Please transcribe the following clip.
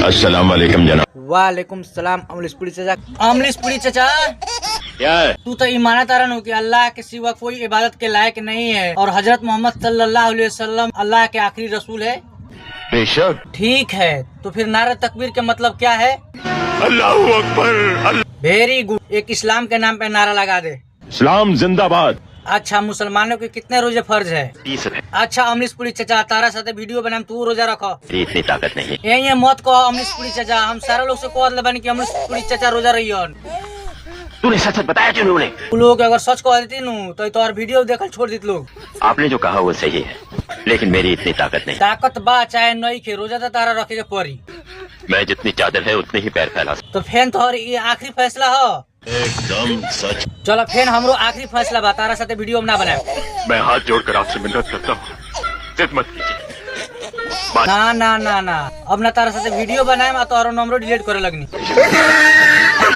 अस्सलाम वालेकुम जनाब। वालेकुम सलाम। अमरीशपुरी चाचा, अमरीशपुरी चाचा, क्या है? तू तो ईमानत तारा नु कि अल्लाह के सिवा कोई इबादत के लायक नहीं है और हजरत मोहम्मद सल्लल्लाहु अलैहि वसल्लम अल्लाह के आखिरी रसूल है। बेशक। ठीक है, तो फिर नारा तकबीर का मतलब क्या है? अल्लाहू अकबर। वेरी गुड, एक इस्लाम के नाम पे नारा लगा दे। इस्लाम जिंदाबाद। अच्छा, मुसलमानों के कितने रोजे फर्ज है? 30 है। अच्छा अमरीशपुरी चाचा, तारा साथे वीडियो बनाम तू रोजा रखो। इतनी ताकत नहीं। ये मत कहो अमरीशपुरी चाचा, हम सारे लोग से कह दे कि अमरीशपुरी चाचा रोजा रही। तूने सच सच बताया क्यों उन्हें? तू लोग अगर सच कह देती नु तो और वीडियो देखल छोड़ देते लोग। आपने जो कहा वो सही है, लेकिन मेरी इतनी ताकत नहीं। ताकत बा चाहे नहीं के रोजा तो तारा रखे के पड़ी। मैं जितनी चादर है उतनी ही पैर फैला सकता। तो फैन तो ये आखिरी फैसला हो। एकदम सच। चलो फैन हमरो आखिरी फैसला बा, तारा साथे वीडियो ना बनाए। मैं हाथ जोड़कर आपसे मिन्नत करता हूँ, जिद मत कीजिए। ना ना ना ना, अब ना तारा साथे वीडियो बनाए तो और नंबर डिलीट करे लगनी।